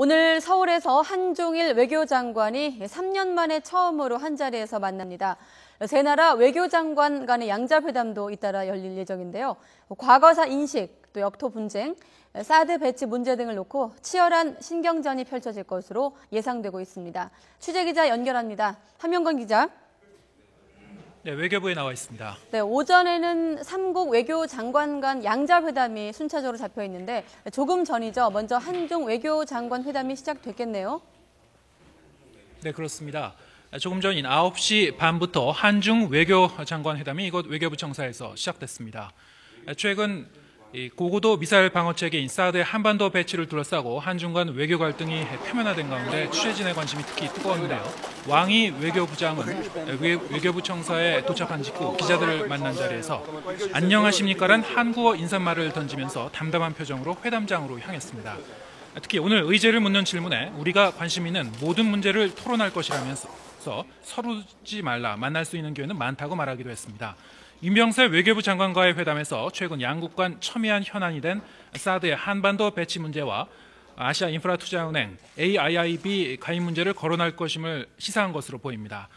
오늘 서울에서 한중일 외교장관이 3년 만에 처음으로 한자리에서 만납니다. 세 나라 외교장관 간의 양자회담도 잇따라 열릴 예정인데요. 과거사 인식, 또 역토 분쟁, 사드 배치 문제 등을 놓고 치열한 신경전이 펼쳐질 것으로 예상되고 있습니다. 취재기자 연결합니다. 한명건 기자. 네, 외교부에 나와 있습니다. 네, 오전에는 3국 외교장관 간 양자회담이 순차적으로 잡혀 있는데 조금 전이죠. 먼저 한중 외교장관 회담이 시작됐겠네요. 네, 그렇습니다. 조금 전인 9시 반부터 한중 외교장관 회담이 이곳 외교부 청사에서 시작됐습니다. 최근 고고도 미사일 방어체계인 사드의 한반도 배치를 둘러싸고 한중 간 외교 갈등이 표면화된 가운데 취재진의 관심이 특히 뜨거웠는데요. 왕이 외교부장은 외교부 청사에 도착한 직후 기자들을 만난 자리에서 안녕하십니까란 한국어 인사말을 던지면서 담담한 표정으로 회담장으로 향했습니다. 특히 오늘 의제를 묻는 질문에 우리가 관심 있는 모든 문제를 토론할 것이라면서 서두르지 말라, 만날 수 있는 기회는 많다고 말하기도 했습니다. 윤병세 외교부 장관과의 회담에서 최근 양국 간 첨예한 현안이 된 사드의 한반도 배치 문제와 아시아인프라투자은행 AIIB 가입 문제를 거론할 것임을 시사한 것으로 보입니다.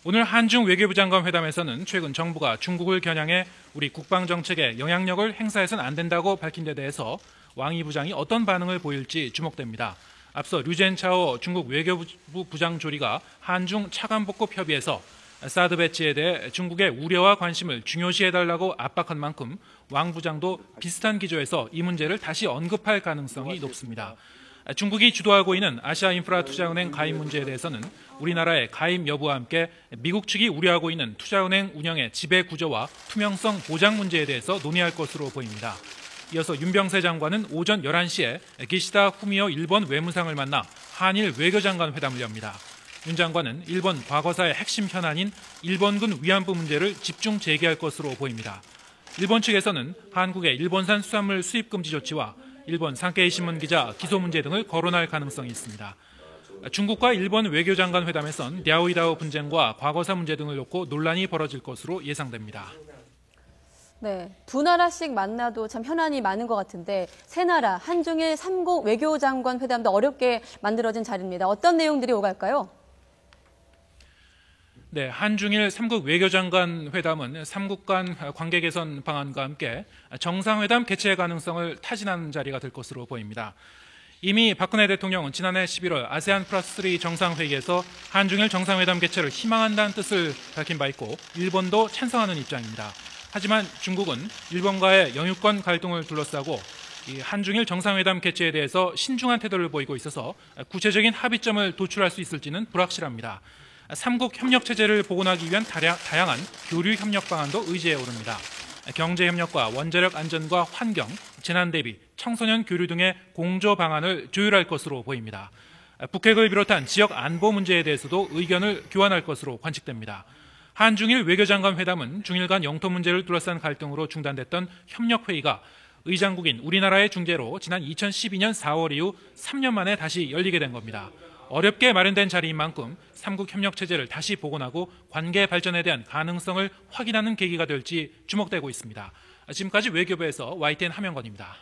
오늘 한중 외교부 장관 회담에서는 최근 정부가 중국을 겨냥해 우리 국방정책에 영향력을 행사해서는 안 된다고 밝힌 데 대해서 왕이 부장이 어떤 반응을 보일지 주목됩니다. 앞서 류젠차오 중국 외교부 부장 조리가 한중 차관복급 협의에서 사드 배치에 대해 중국의 우려와 관심을 중요시해달라고 압박한 만큼 왕 부장도 비슷한 기조에서 이 문제를 다시 언급할 가능성이 높습니다. 중국이 주도하고 있는 아시아인프라투자은행 가입 문제에 대해서는 우리나라의 가입 여부와 함께 미국 측이 우려하고 있는 투자은행 운영의 지배 구조와 투명성 보장 문제에 대해서 논의할 것으로 보입니다. 이어서 윤병세 장관은 오전 11시에 기시다 후미오 일본 외무상을 만나 한일 외교장관 회담을 엽니다. 윤 장관은 일본 과거사의 핵심 현안인 일본군 위안부 문제를 집중 제기할 것으로 보입니다. 일본 측에서는 한국의 일본산 수산물 수입 금지 조치와 일본 산케이 신문 기자 기소 문제 등을 거론할 가능성이 있습니다. 중국과 일본 외교장관 회담에선 랴오이다오 분쟁과 과거사 문제 등을 놓고 논란이 벌어질 것으로 예상됩니다. 네, 두 나라씩 만나도 참 현안이 많은 것 같은데 세 나라 한중일 3국 외교장관 회담도 어렵게 만들어진 자리입니다. 어떤 내용들이 오갈까요? 네, 한중일 3국 외교장관 회담은 3국 간 관계 개선 방안과 함께 정상회담 개최 가능성을 타진하는 자리가 될 것으로 보입니다. 이미 박근혜 대통령은 지난해 11월 아세안 플러스3 정상회의에서 한중일 정상회담 개최를 희망한다는 뜻을 밝힌 바 있고 일본도 찬성하는 입장입니다. 하지만 중국은 일본과의 영유권 갈등을 둘러싸고 한중일 정상회담 개최에 대해서 신중한 태도를 보이고 있어서 구체적인 합의점을 도출할 수 있을지는 불확실합니다. 3국 협력체제를 복원하기 위한 다양한 교류 협력 방안도 의제에 오릅니다. 경제협력과 원자력 안전과 환경, 재난대비, 청소년 교류 등의 공조 방안을 조율할 것으로 보입니다. 북핵을 비롯한 지역 안보 문제에 대해서도 의견을 교환할 것으로 관측됩니다. 한중일 외교장관 회담은 중일 간 영토 문제를 둘러싼 갈등으로 중단됐던 협력회의가 의장국인 우리나라의 중재로 지난 2012년 4월 이후 3년 만에 다시 열리게 된 겁니다. 어렵게 마련된 자리인 만큼 3국 협력체제를 다시 복원하고 관계 발전에 대한 가능성을 확인하는 계기가 될지 주목되고 있습니다. 지금까지 외교부에서 YTN 한명건입니다.